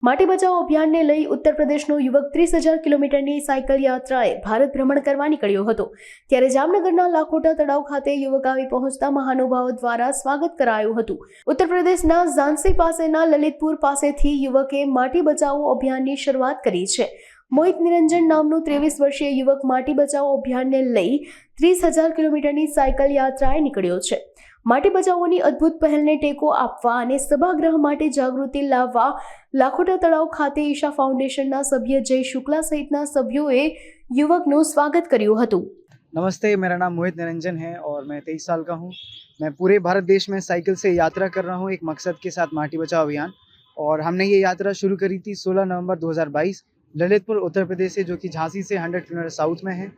માટી બચાવો અભિયાનને લઈ ઉત્તર પ્રદેશનો યુવક 30,000 કિલોમીટરની સાયકલ યાત્રાએ ભારત ભ્રમણ કરવા નીકળ્યો હતો। ત્યારે જામનગરના લાખોટા તળાવ ખાતે યુવક આવી પહોંચતા મહાનુભાવો દ્વારા સ્વાગત કરાયું હતું। ઉત્તર પ્રદેશના ઝાંસી પાસેના લલિતપુર પાસેથી યુવકે માટી બચાવો અભિયાનની શરૂઆત કરી છે। મોહિત નિરંજન નામનું 23 વર્ષીય યુવક માટી બચાવો અભિયાનને લઈ 30,000 કિલોમીટરની સાયકલ યાત્રાએ નીકળ્યો છે। માટી બચાવોની અદ્ભુત પહેલને ટેકો આપવા અને સભાગૃહ માટે જાગૃતિ લાવવા લાખોટા તળાવ ખાતે ઈશા फाउंडेशनના સભ્ય જય શુક્લા સહિતના સભ્યોએ યુવકનું સ્વાગત કર્યું હતું। नमस्ते, मेरा नाम मोहित निरंजन है और मैं 23 साल का हूँ। मैं पूरे भारत देश में साइकिल से यात्रा कर रहा हूँ एक मकसद के साथ, माटी बचाओ अभियान। और हमने ये यात्रा शुरू करी थी 16 नवंबर 2022 ललितपुर उत्तर प्रदेश से, जो कि झांसी से 100 किलोमीटर साउथ में है।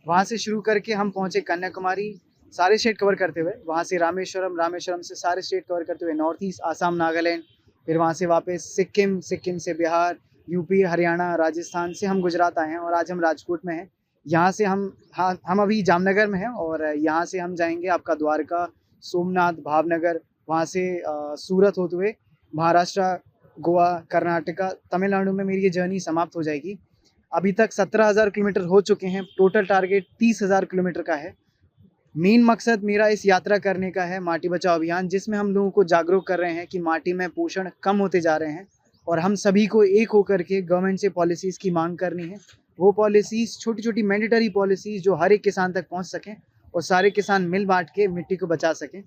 वहाँ से शुरू करके हम पहुँचे कन्याकुमारी, सारे स्टेट कवर करते हुए, वहाँ से रामेश्वरम से सारे स्टेट कवर करते हुए नॉर्थ ईस्ट, आसाम, नागालैंड, फिर वहाँ से वापस सिक्किम से बिहार, यूपी, हरियाणा, राजस्थान से हम गुजरात आए हैं और आज हम राजकोट में हैं। यहाँ से हम अभी जामनगर में हैं और यहाँ से हम जाएंगे आपका द्वारका, सोमनाथ, भावनगर, वहाँ से सूरत होते हुए महाराष्ट्र, गोवा, कर्नाटका, तमिलनाडु में मेरी ये जर्नी समाप्त हो जाएगी। अभी तक 17,000 किलोमीटर हो चुके हैं। टोटल टारगेट 30,000 किलोमीटर का है। मेन मकसद मेरा इस यात्रा करने का है माटी बचाओ अभियान, जिसमें हम लोगों को जागरूक कर रहे हैं कि माटी में पोषण कम होते जा रहे हैं और हम सभी को एक होकर के गवर्नमेंट से पॉलिसीज़ की मांग करनी है। वो पॉलिसीज़ छोटी छोटी मैंडेटरी पॉलिसीज़ जो हर एक किसान तक पहुंच सकें और सारे किसान मिल बांट के मिट्टी को बचा सकें।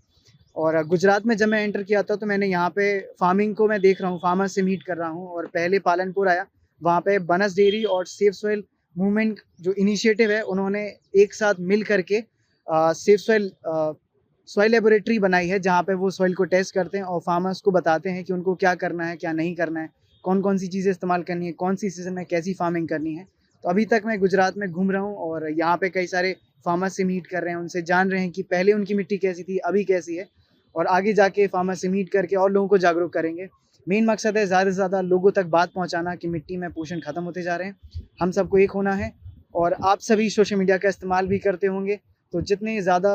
और गुजरात में जब मैं एंटर किया था तो मैंने यहाँ पे फार्मिंग को मैं देख रहा हूँ, फार्मर से मीट कर रहा हूँ। और पहले पालनपुर आया, वहाँ पे बनस डेयरी और सेफ सॉइल मूवमेंट जो इनिशिएटिव है, उन्होंने एक साथ मिल करके सेफ सॉइल लेबोरेटरी बनाई है, जहाँ पे वो सॉइल को टेस्ट करते हैं और फार्मर्स को बताते हैं कि उनको क्या करना है, क्या नहीं करना है, कौन कौन सी चीज़ें इस्तेमाल करनी है, कौन सी सीजन में कैसी फार्मिंग करनी है। तो अभी तक मैं गुजरात में घूम रहा हूँ और यहाँ पे कई सारे फार्मर्स से मीट कर रहे हैं, उनसे जान रहे हैं कि पहले उनकी मिट्टी कैसी थी, अभी कैसी है, और आगे जाके फार्मर से मीट करके और लोगों को जागरूक करेंगे। मेन मकसद है ज़्यादा से ज़्यादा लोगों तक बात पहुँचाना कि मिट्टी में पोषण ख़त्म होते जा रहे हैं, हम सबको एक होना है। और आप सभी सोशल मीडिया का इस्तेमाल भी करते होंगे, तो जितने ज़्यादा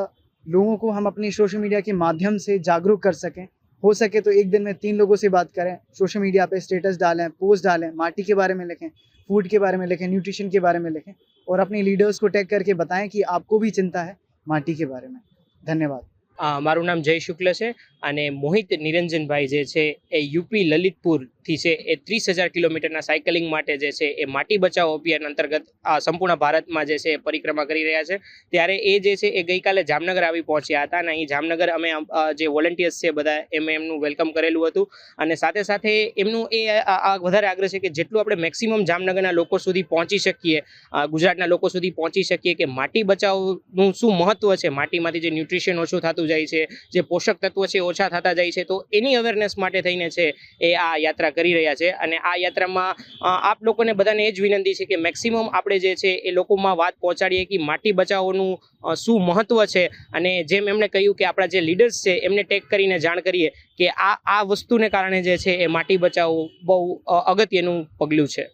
लोगों को हम अपनी सोशल मीडिया के माध्यम से जागरूक कर सकें, हो सके तो एक दिन में 3 लोगों से बात करें, सोशल मीडिया पे स्टेटस डालें, पोस्ट डालें, माटी के बारे में लिखें, फूड के बारे में लिखें, न्यूट्रिशन के बारे में लिखें और अपने लीडर्स को टैग करके बताएं कि आपको भी चिंता है माटी के बारे में। धन्यवाद। મારું નામ જય શુક્લ છે અને મોહિત નિરંજનભાઈ જે છે એ યુપી લલિતપુરથી છે એ 30,000 કિલોમીટરના સાયકલિંગ માટે જે છે એ માટી બચાવો અભિયાન અંતર્ગત સંપૂર્ણ ભારતમાં જે છે પરિક્રમા કરી રહ્યા છે। ત્યારે એ જે છે એ ગઈકાલે જામનગર આવી પહોંચ્યા હતા અને અહીં જામનગર અમે જે વોલન્ટિયર્સ છે બધા એમનું વેલકમ કરેલું હતું અને સાથે સાથે એમનું એ વધારે આગ્રહ છે કે જેટલું આપણે મેક્સિમમ જામનગરના લોકો સુધી પહોંચી શકીએ, ગુજરાતના લોકો સુધી પહોંચી શકીએ કે માટી બચાવનું શું મહત્વ છે, માટીમાંથી જે ન્યુટ્રિશન ઓછું થતું જાય છે, જે પોષક તત્વો છે ઓછા થતા જાય છે, તો એની અવેરનેસ માટે થઈને છે એ આ યાત્રા કરી રહ્યા છે। અને આ યાત્રામાં આપ લોકોને બધાને એ જ વિનંતી છે કે મેક્સિમમ આપણે જે છે એ લોકોમાં વાત પહોંચાડીએ કે માટી બચાવોનું શું મહત્વ છે। અને જેમ એમણે કહ્યું કે આપણા જે લીડર્સ છે એમને ટેગ કરીને જાણ કરીએ કે આ વસ્તુને કારણે જે છે એ માટી બચાવવું બહુ અગત્યનું પગલું છે।